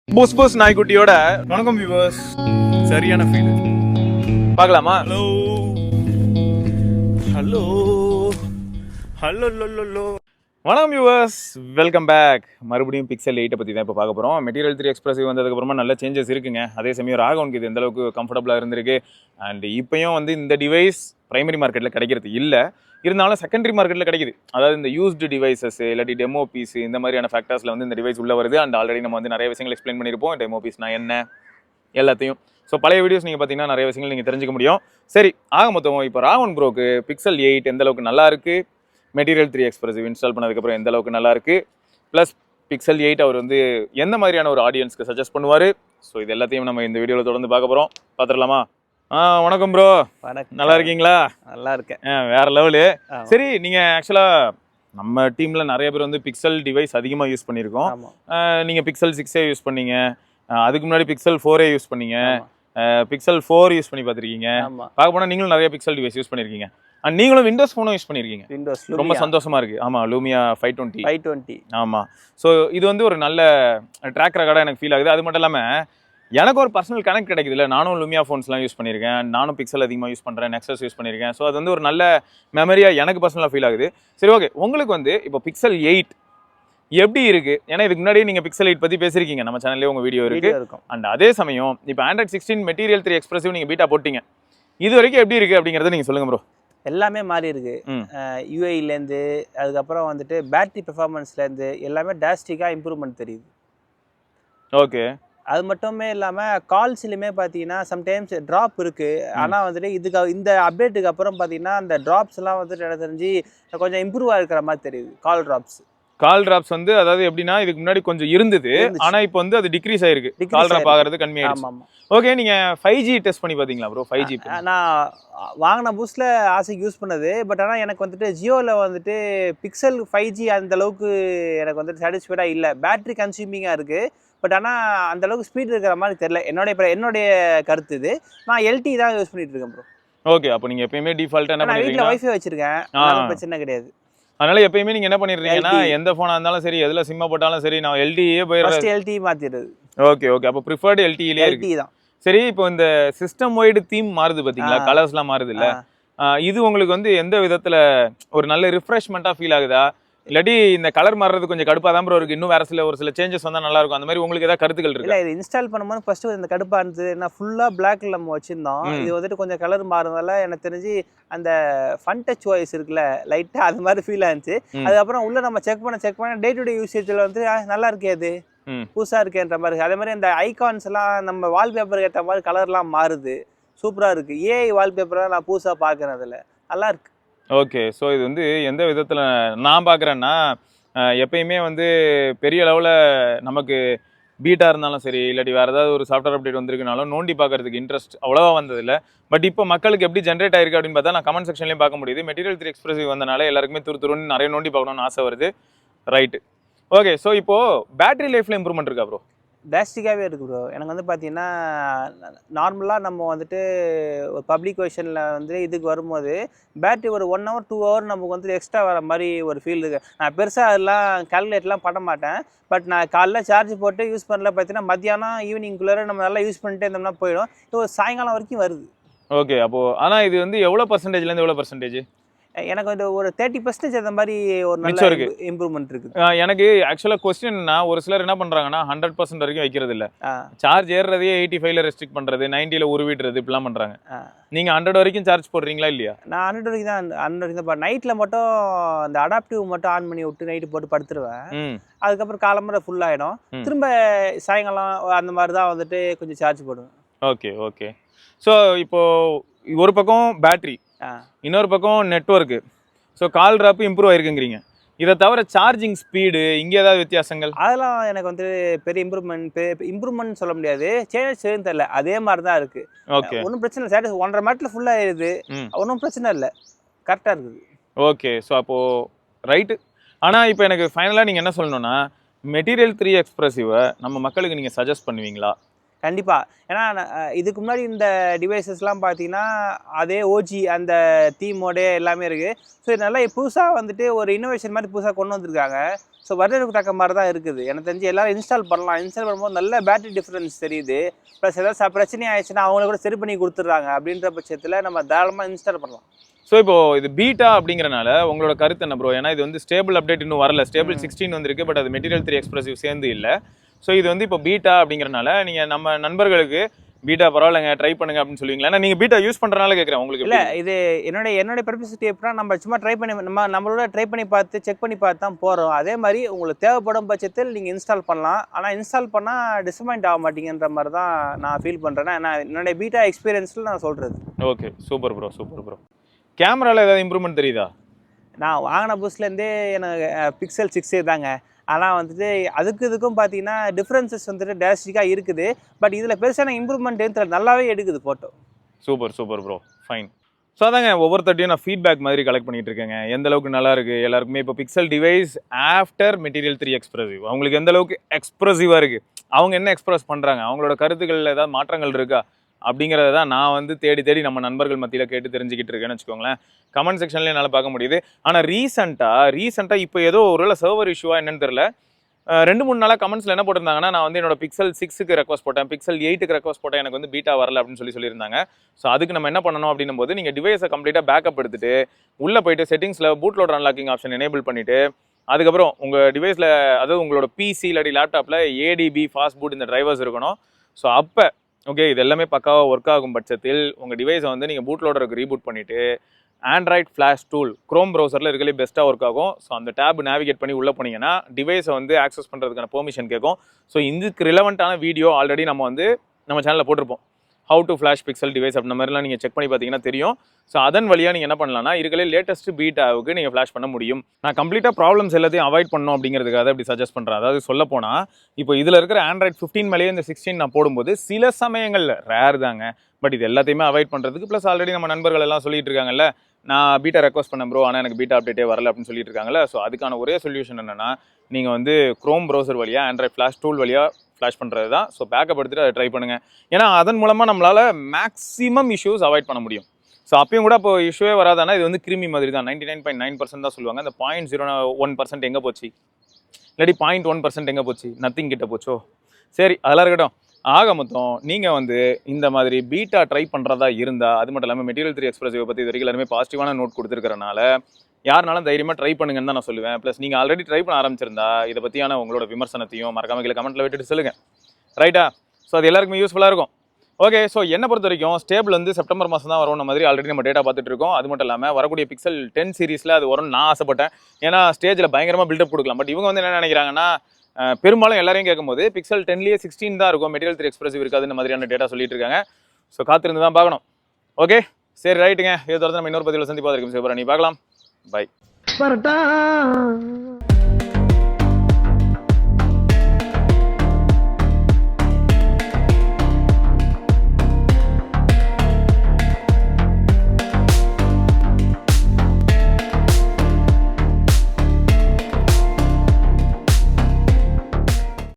புஸ் புஸ் நாய்க்குட்டியோட வணக்கம் வியூவர்ஸ். சரியான ஃபீல் பார்க்கலாமா? Hello hello hello low. வணக்கம் வியூவர்ஸ், வெல்கம் பேக். மறுபடியும் பிக்சல் 8 பற்றி தான் இப்போ பார்க்க போகிறோம். மெட்டீரியல் 3 எக்ஸ்பிரசிவ் வந்ததுக்கப்புறமா நல்ல சேஞ்சஸ் இருக்குங்க. அதே சமயம் ராகவனுக்கு இது எந்த அளவுக்கு கம்ஃபர்டபுளாக இருந்திருக்கு. அண்ட் இப்போயும் வந்து இந்த டிவைஸ் பிரைமரி மார்க்கெட்டில் கிடைக்கிறது இல்லை, இருந்தாலும் செகண்டரி மார்க்கெட்டில் கிடைக்குது. அதாவது இந்த யூஸ்டு டிவைசஸ் இல்லாட்டி டெமோ பீஸ் இந்த மாதிரியான ஃபேக்டர்ஸில் வந்து இந்த டிவைஸ் உள்ளே வருது. அண்ட் ஆல்ரெடி நம்ம வந்து நிறைய விஷயங்கள் எக்ஸ்பிளைன் பண்ணியிருப்போம், டெமோ பீஸ்னா என்ன எல்லாத்தையும். ஸோ பழைய வீடியோஸ் நீங்கள் பார்த்தீங்கன்னா நிறைய விஷயங்கள் நீங்கள் தெரிஞ்சுக்க முடியும். சரி, ஆக மொத்தம் இப்போ ராகவன் ப்ரோக்கு பிக்சல் 8 எந்த அளவுக்கு நல்லா இருக்குது, மெட்டீரியல் 3 எக்ஸ்பிரசிவ் இன்ஸ்டால் பண்ணதுக்கப்புறம் எந்த அளவுக்கு நல்லா இருக்குது, ப்ளஸ் பிக்சல் 8 அவர் வந்து எந்த மாதிரியான ஒரு ஆடியன்ஸ்க்கு சஜஸ்ட் பண்ணுவார். ஸோ இது எல்லாத்தையும் நம்ம இந்த வீடியோவில் தொடர்ந்து பார்க்க போகிறோம். பார்த்துடலாமா? வணக்கம் ப்ரோ. வணக்கம். நல்லா இருக்கீங்களா? நல்லா இருக்கேன். வேற லெவலு. சரி, நீங்கள் ஆக்சுவலாக நம்ம டீமில் நிறைய பேர் வந்து பிக்சல் டிவைஸ் அதிகமாக யூஸ் பண்ணியிருக்கோம். நீங்கள் பிக்சல் 6 யூஸ் பண்ணீங்க, அதுக்கு முன்னாடி பிக்சல் 4 யூஸ் பண்ணீங்க, பிக்சல் 4 யூஸ் பண்ணி பார்த்துருக்கீங்க. பார்க்க போனால் நீங்களும் நிறைய பிக்சல் டிவைஸ் யூஸ் பண்ணியிருக்கீங்க. அண்ட் நீங்களும் விண்டோஸ் ஃபோனும் யூஸ் பண்ணியிருக்கீங்க. விண்டோஸ் ரொம்ப சந்தோஷமா இருக்கு. ஆமாம், லூமியா 520. ஆமாம். ஸோ இது வந்து ஒரு நல்ல ட்ராக் ரெக்கார்டாக எனக்கு ஃபீல் ஆகுது. அது மட்டும் இல்லாமல் எனக்கு ஒரு பர்சனல் கனெக்ட் கிடைக்குது இல்லை. நானும் லூமியா ஃபோன்ஸ்லாம் யூஸ் பண்ணியிருக்கேன், நானும் பிக்சல் அதிகமாக யூஸ் பண்ணுறேன், நெக்ஸஸ் யூஸ் பண்ணியிருக்கேன். ஸோ அது வந்து ஒரு நல்ல மெமரியாக எனக்கு பர்சனலாக ஃபீல் ஆகுது. சரி, ஓகே, உங்களுக்கு வந்து இப்போ பிக்சல் 8 எப்படி இருக்கு? ஏன்னா இதுக்கு முன்னாடி நீங்க பிக்சல் 8 பத்தி பேசிருக்கீங்க, நம்ம சேனல்லே உங்க வீடியோ இருக்கு. அண்ட் அதே சமயம் இப்போ ஆண்ட்ராய்ட் 16 மெட்டீரியல் 3 எக்ஸ்பிரசிவ் நீங்க பீட்டா போட்டீங்க, இது வரைக்கும் எப்படி இருக்கு அப்படிங்கறத நீங்க சொல்லுங்க ப்ரோ. எல்லாமே மாறி இருக்கு. யூஐலேருந்து அதுக்கப்புறம் வந்துட்டு பேட்டரி பெர்ஃபார்மன்ஸ்லேருந்து எல்லாமே டாஸ்டிக்காக இம்ப்ரூவ்மெண்ட் தெரியுது. ஓகே, அது மட்டுமே இல்லாமல் கால்ஸ்லையுமே பார்த்தீங்கன்னா சம்டைம்ஸ் ட்ராப் இருக்குது. ஆனால் வந்துட்டு இதுக்கு இந்த அப்டேட்டுக்கு அப்புறம் பார்த்தீங்கன்னா அந்த ட்ராப்ஸ்லாம் வந்துட்டு எனக்கு தெரிஞ்சு கொஞ்சம் இம்ப்ரூவாக இருக்கிற மாதிரி தெரியுது. கால் டிராப்ஸ் வந்து அதாவது எப்படின்னா இதுக்கு முன்னாடி கொஞ்சம் இருந்தது, ஆனா இப்போ வந்து அது டிக்ரீஸ் ஆயிருக்கு. கால் டிராப் ஆகிறது கம்மியாயிடுச்சு. ஓகே, நீங்க 5G டெஸ்ட் பண்ணி பாத்தீங்களா ப்ரோ? 5G நான் வாங்கின புதுசில் ஆசைக்கு யூஸ் பண்ணது. பட் ஆனால் எனக்கு வந்துட்டு ஜியோவில் வந்துட்டு பிக்சல் 5G அந்த அளவுக்கு எனக்கு வந்துட்டு சாட்டிஸ்ஃபைடாக இல்லை. பேட்டரி கன்சியூமிங்காக இருக்குது, பட் ஆனால் அந்த அளவுக்கு ஸ்பீட் இருக்கிற மாதிரி தெரியல. என்னுடைய கருத்து இது. நான் LTE தான் யூஸ் பண்ணிட்டு இருக்கேன் ப்ரோ. ஓகே, அப்போ நீங்க எப்பயுமே டிஃபால்ட்டா என்ன பண்ணுவீங்க? வீட்டில் வைஃபை வச்சிருக்கேன், பிரச்சனை கிடையாது. அதனால எப்பயுமே நீங்க என்ன பண்ணிடுறீங்கன்னா எந்த போனா இருந்தாலும் சரி, எதுல சிம்ம போட்டாலும் சரி, நான் LTE போயிடுறேன். LTE மாத்திடுறது. ஓகே, அப்போ ப்ரிஃபர்டு LTE இருக்கு தான். சரி, இப்போ இந்த சிஸ்டம் வைடு தீம் மாறுது பாத்தீங்களா, கலர்ஸ்லாம் மாறுது இல்ல, இது உங்களுக்கு வந்து எந்த விதத்துல ஒரு நல்ல ரிஃப்ரெஷ்மெண்டா ஃபீல் ஆகுதா? இல்லாட்டி இந்த கலர் மாறுறது கொஞ்சம் கடுப்பா தான் ப்ரோ இருக்கு, இன்னும் வேற ஒரு சில சேஞ்சஸ் வந்தா நல்லா இருக்கும், அந்த மாதிரி உங்களுக்கு ஏதாவது கருத்துக்கள் இருக்கு? இல்ல, இது இன்ஸ்டால் பண்ணும்போது ஃபர்ஸ்ட் இந்த கடுப்பா இருந்தது. நான் ஃபுல்லா பிளாக்ல நம்ம வச்சிருந்தோம். இது வந்துட்டு கொஞ்சம் கலர் மாறுறதால எனக்கு தெரிஞ்சு அந்த ஃபன் டச் வாய்ஸ் இருக்குல்ல, லைட்டா அது மாதிரி ஃபீல் ஆச்சு. அதுக்கப்புறம் உள்ள நம்ம செக் பண்ண டே டு டே யூசேஜ்ல வந்து நல்லா இருக்கே, அது புதுசா இருக்கேன்ற மாதிரி. அதே மாதிரி இந்த ஐகான்ஸ் எல்லாம் நம்ம வால்பேப்பருக்கு ஏற்ற மாதிரி கலர்லாம் மாறுது, சூப்பரா இருக்கு. ஏஐ வால்பேப்பர்லாம் நான் புதுசா பாக்குறேன், அதுல நல்லா இருக்கு. ஓகே, ஸோ இது வந்து எந்த விதத்தில் நான் பார்க்குறேன்னா, எப்பயுமே வந்து பெரிய அளவில் நமக்கு பீட்டாக இருந்தாலும் சரி, இல்லாட்டி வேறு ஏதாவது ஒரு சாஃப்ட்வேர் அப்டேட் வந்திருக்குனாலும் நோண்டி பார்க்கறதுக்கு இன்ட்ரெஸ்ட் அவ்வளோவா வந்ததில்லை. பட் இப்போ மக்களுக்கு எப்படி ஜென்ரேட் ஆயிருக்கு அப்படின்னு பார்த்தா நான் கமெண்ட் செக்ஷன்லேயும் பார்க்க முடியுது. மெட்டீரியல் 3 எக்ஸ்பிரசிவ் வந்தனால எல்லாருக்குமே துருன்னு நிறைய நோண்டி பார்க்கணும்னு ஆசை வருது. Right, okay. ஸோ இப்போது பேட்டரி லைஃப்பில் இம்ப்ரூவ்மெண்ட் இருக்கா ப்ரோ? டாஸ்டிக்காகவே இருக்குது ப்ரோ. எனக்கு வந்து பார்த்தீங்கன்னா நார்மலாக நம்ம வந்துட்டு ஒரு பப்ளிக் வெர்ஷனில் வந்து இதுக்கு வரும்போது பேட்டரி ஒரு 1 hour 2 hour நமக்கு வந்து எக்ஸ்ட்ரா வர மாதிரி ஒரு ஃபீல் இருக்குது. நான் பெருசாக அதெல்லாம் கால்குலேட்லாம் பண்ண மாட்டேன். பட் நான் காலைல சார்ஜ் போட்டு யூஸ் பண்ணல பார்த்தீங்கன்னா மத்தியானம் ஈவினிங்குள்ளே நம்ம நல்லா யூஸ் பண்ணிட்டு இருந்தோம்னா போயிடும். இப்போ சாயங்காலம் வரைக்கும் வருது. ஓகே, அப்போது ஆனால் இது வந்து எவ்வளோ பர்சன்டேஜ்லேருந்து எவ்வளோ பர்சன்டேஜ்? எனக்கு வந்து ஒரு 30% அந்த மாதிரி ஒரு நல்ல இம்ப்ரூவ்மெண்ட் இருக்கு. எனக்கு ஆக்சுவலாக கொஸ்டின்னா ஒரு சிலர் என்ன பண்றாங்கன்னா 100% வரைக்கும் வைக்கிறது இல்ல, சார்ஜ் ஏறுறதே 85ல ரெஸ்ட்ரிக்ட் பண்றது, 90ல உருவிடுறது, இப்படிலாம் பண்றாங்க. நீங்க 100 வரைக்கும் சார்ஜ் போடுறீங்களா இல்லையா? நான் 100 வரைக்கும் தான். 100 வரைக்கும் நைட்ல மட்டும் அந்த அடாப்டிவ் மட்டும் ஆன் பண்ணி விட்டு நைட்டு போட்டு படுத்துருவேன். அதுக்கப்புறம் காலம்பரை ஃபுல் ஆயிடும். திரும்ப சாயங்காலம் அந்த மாதிரி தான் வந்துட்டு கொஞ்சம் சார்ஜ் போடுவேன். ஓகே. ஸோ இப்போ ஒரு பக்கம் பேட்டரி, இன்னொரு பக்கம் நெட்வொர்க்கு, ஸோ கால் ட்ராப் இம்ப்ரூவ் ஆயிருக்குங்கிறீங்க. இதை தவிர சார்ஜிங் ஸ்பீடு இங்கே ஏதாவது வித்தியாசங்கள்? அதெல்லாம் எனக்கு வந்து பெரிய இம்ப்ரூவ்மெண்ட் சொல்ல முடியாது. சேஞ்சஸ் தெரியல, அதே மாதிரி தான் இருக்கு. ஓகே, ஒன்றும் பிரச்சனை இல்லை. 1.5 மணி நேரத்தில் ஃபுல் ஆயிடுது, ஒன்றும் பிரச்சனை இல்லை, கரெக்டாக இருக்குது. ஓகே, ஸோ அப்போது ரைட்டு. ஆனால் இப்போ எனக்கு ஃபைனலாக நீங்கள் என்ன சொல்லணும்னா, மெட்டீரியல் 3 எக்ஸ்பிரசிவை நம்ம மக்களுக்கு நீங்கள் சஜஸ்ட் பண்ணுவீங்களா? கண்டிப்பாக. ஏன்னா இதுக்கு முன்னாடி இந்த டிவைசஸ்லாம் பார்த்தீங்கன்னா அதே ஓஜி அந்த தீமோட எல்லாமே இருக்குது. ஸோ இது நல்லா புதுசாக வந்துட்டு ஒரு இன்னோவேஷன் மாதிரி புதுசாக கொண்டு வந்திருக்காங்க. ஸோ வரவேற்பு தக்க மாதிரி தான் இருக்குது. எனக்கு தெரிஞ்சு எல்லாரும் இன்ஸ்டால் பண்ணலாம். இன்ஸ்டால் பண்ணும்போது நல்ல பேட்டரி டிஃப்ரென்ஸ் தெரியுது. ப்ளஸ் ஏதாவது பிரச்சனை ஆயிடுச்சுன்னா அவங்கள கூட சரி பண்ணி கொடுத்துட்றாங்க. அப்படின்ற பட்சத்தில் நம்ம தாராளமாக இன்ஸ்டால் பண்ணலாம். ஸோ இப்போ இது பீட்டா அப்படிங்கிறனால உங்களோட கருத்து என்ன ப்ரோ? ஏன்னா இது வந்து ஸ்டேபிள் அப்டேட் இன்னும் வரல. ஸ்டேபிள் 16 வந்திருக்கு, பட் அது மெட்டீரியல் 3 எக்ஸ்பிரசிவ் சேர்ந்து இல்லை. ஸோ இது வந்து இப்போ பீட்டா அப்படிங்கிறனால நீங்கள் நம்ம நண்பர்களுக்கு பீட்டா பரவாயில்லைங்க ட்ரை பண்ணுங்க அப்படின்னு சொல்லுவீங்களா? ஏன்னா நீங்கள் பீட்டா யூஸ் பண்ணுறனால கேட்குறேன் உங்களுக்கு. இல்லை, இது என்னுடைய பர்பசிட்டி எப்படின்னா, நம்ம சும்மா ட்ரை பண்ணி நம்மளோட ட்ரை பண்ணி பார்த்து செக் பண்ணி பார்த்து தான் போகிறோம். அதே மாதிரி உங்களுக்கு தேவைப்படும் பட்சத்தில் நீங்கள் இன்ஸ்டால் பண்ணலாம். ஆனால் இன்ஸ்டால் பண்ணால் டிசப்பாயிண்ட் ஆக மாட்டீங்கன்ற மாதிரி தான் நான் ஃபீல் பண்ணுறேன்னா, நான் என்னுடைய பீட்டா எக்ஸ்பீரியன்ஸில் நான் சொல்கிறது. Okay, super bro, super bro. கேமராவில் ஏதாவது இம்ப்ரூவ்மெண்ட் தெரியுதா? நான் வாங்கின புதுசுலேருந்தே எனக்கு பிக்சல் 6 தாங்க. ஆனால் வந்துட்டு இதுக்கும் பார்த்தீங்கன்னா டிஃப்ரென்சஸ் வந்துட்டு டேஸ்டிக்காக இருக்குது. பட் இதில் பெருசான இம்ப்ரூவ்மெண்ட் தெரியல, நல்லாவே எடுக்குது photo. Super super bro, fine. So அதாங்க ஒவ்வொருத்தட்டையும் நான் ஃபீட்பேக் மாதிரி கலெக்ட் பண்ணிட்டு இருக்கேங்க. எந்த அளவுக்கு நல்லா இருக்குது எல்லாருக்குமே. இப்போ pixel device after material 3 expressive அவங்களுக்கு எந்த அளவுக்கு எக்ஸ்பிரசிவாக இருக்குது, அவங்க என்ன எக்ஸ்பிரஸ் பண்ணுறாங்க, அவங்களோட கருத்துக்களில் ஏதாவது மாற்றங்கள் இருக்கா அப்படிங்கிறத தான் நான் வந்து தேடி தேடி நம்ம நண்பர்கள் மத்தியில் கேட்டு தெரிஞ்சுக்கிட்டு இருக்கேன்னு வச்சுக்கோங்களேன். கமெண்ட் செக்ஷன்லேயே என்னால் பார்க்க முடியுது. ஆனால் ரீசெண்டாக இப்போ ஏதோ ஒரு சர்வர் இஷ்யூவாக என்னன்னு தெரியல, 2-3 நாளாக கமெண்ட்ஸில் என்ன போட்டிருந்தாங்கன்னா, நான் வந்து என்னோட பிக்சல் 6க்கு ரெக்வஸ்ட் போட்டேன், பிக்சல் 8க்கு ரெக்வஸ்ட் போட்டேன், எனக்கு வந்து பீட்டா வரல அப்படின்னு சொல்லியிருந்தாங்க. ஸோ அதுக்கு நம்ம என்ன பண்ணணும் அப்படின்னும் போது, நீங்கள் டிவைஸை கம்ப்ளீட்டாக பேக்கப் எடுத்துட்டு உள்ளே போயிட்டு செட்டிங்ஸில் boot loader unlocking option enable பண்ணிவிட்டு, அதுக்கப்புறம் உங்கள் டிவைஸில் அதாவது உங்களோட பிசி இல்லாட்டி லேப்டாப்பில் ஏடிபி ஃபாஸ்ட் பூட் இந்த டிரைவர்ஸ் இருக்கணும். ஸோ அப்போ ஓகே இது எல்லாமே பக்காவாக ஒர்க் ஆகும் பட்சத்தில் உங்கள் டிவைஸை வந்து நீங்கள் பூட் லோடருக்கு ரீபூட் பண்ணிவிட்டு ஆண்ட்ராய்ட் ஃப்ளாஷ் டூல் க்ரோம் ப்ரௌசரில் இருக்கலே பெஸ்ட்டாக ஒர்க் ஆகும். ஸோ அந்த டேப் நேவிகேட் பண்ணி உள்ளே போனீங்கன்னா டிவைஸை வந்து ஆக்சஸ் பண்ணுறதுக்கான பெர்மிஷன் கேட்கும். ஸோ இதுக்கு ரிலவெண்ட்டான வீடியோ ஆல்ரெடி நம்ம வந்து நம்ம சேனலில் போட்டிருப்போம். How to flash pixel device அப்படின்ற மாதிரிலாம் நீங்கள் செக் பண்ணி பார்த்தீங்கன்னா தெரியும். ஸோ அதன் வழியாக நீங்கள் என்ன பண்ணலாம்னா இருக்கலே லேட்டஸ்ட் பீட்டாவுக்கு நீங்கள் ஃப்ளாஷ் பண்ண முடியும். நான் கம்ப்ளீட்டாக ப்ராப்ளம்ஸ் எல்லாத்தையும் அவாய்ட் பண்ணணும் அப்படிங்கிறதுக்காக அப்படி சஜஸ்ட் பண்ணுறேன். அதாவது சொல்ல போனால் இப்போ இதில் இருக்கிற ஆண்ட்ராய்ட் 15 மேலேயே இந்த 16 நான் போடும்போது சில சமயங்களில் ரேர் தாங்க, பட் இது எல்லாத்தையுமே அவாய்ட் பண்ணுறதுக்கு ப்ளஸ் ஆல்ரெடி நம்ம நண்பர்கள் எல்லாம் சொல்லிட்டு இருக்காங்கல்ல, நான் பீட்டா ரெக்வஸ்ட் பண்ணேன் ப்ரோ ஆனால் எனக்கு பீட்டா அப்டேட்டே வரல அப்படின்னு சொல்லிட்டு இருக்காங்கல்ல. ஸோ அதுக்கான ஒரே சொல்யூஷன் என்னென்னா, நீங்கள் வந்து க்ரோம் ப்ரௌசர் வழியாக ஆண்ட்ராய்ட் ஃப்ளாஷ் டூல் வழியாக ஃப்ளாஷ் பண்ணுறது தான். ஸோ பேக்கப் எடுத்துகிட்டு அதை ட்ரை பண்ணுங்கள். ஏன்னா அதன் மூலமாக நம்மளால் மேக்ஸிமம் இஷ்யூஸ் அவாய்ட் பண்ண முடியும். ஸோ அப்பயும் கூட இப்போ இஷ்யூவே வராதானா, இது வந்து கிருமி மாதிரி தான். 99.9% தான் சொல்லுவாங்க. அந்த 0.01% எங்கே போச்சு, இல்லாட்டி 0.1% எங்கே போச்சு, நத்திங் கிட்ட போச்சோ. சரி அதெல்லாம் இருக்கட்டும். ஆக மொத்தம் நீங்கள் வந்து இந்த மாதிரி பீட்டா ட்ரை பண்ணுறதா இருந்தால், அது மட்டும் இல்லாமல் மெட்டீரியல் 3 எக்ஸ்பிரசிவ் பற்றி இது வரைக்கும் எல்லாருமே பாசிட்டிவான நோட் கொடுத்துருக்கறனால யாருனாலும் தைரியமாக ட்ரை பண்ணுங்கன்னு தான் நான் சொல்லுவேன். ப்ளஸ் நீங்கள் ஆல்ரெடி ட்ரை பண்ண ஆரம்பிச்சிருந்தா இதை பற்றியான உங்களோட விமர்சனத்தையும் மறக்காம கீழே கமெண்ட்டில் விட்டுட்டு சொல்லுங்கள். ரைட்டா? ஸோ அது எல்லாருக்குமே யூஸ்ஃபுல்லாக இருக்கும். ஓகே, ஸோ என்னை பொறுத்த வரைக்கும் ஸ்டேபிள் வந்து செப்டம்பர் மாதம் தான் வரும் மாதிரி ஆல்ரெடி நம்ம டேட்டா பார்த்துட்டு இருக்கோம். அது மட்டும் இல்லாமல் வரக்கூடிய பிக்சல் 10 சீரிஸில் அது வரும்னு நான் ஆசைப்பட்டேன். ஏன்னா ஸ்டேஜில் பயங்கரமாக பில்டப் கொடுக்கலாம். பட் இவங்க வந்து என்ன நினைக்கிறாங்கன்னா, பெரும்பாலும் எல்லாரையும் கேட்கும்போது பிக்சல் 10லேயே 16 தான் இருக்கும், மெட்டீரியல் 3 எக்ஸ்பிரசிவ் இருக்காதுன்னு மாதிரியான டேட்டா சொல்லிட்டு இருக்காங்க. ஸோ காத்திருந்து தான் பார்க்கணும். ஓகே சரி ரைட்டுங்க, இதை தொடர்ந்து நம்ம இன்னொரு பதிவில் சந்திப்பாக இருக்கும். சிவபுரம் நீ பார்க்கலாம். பை.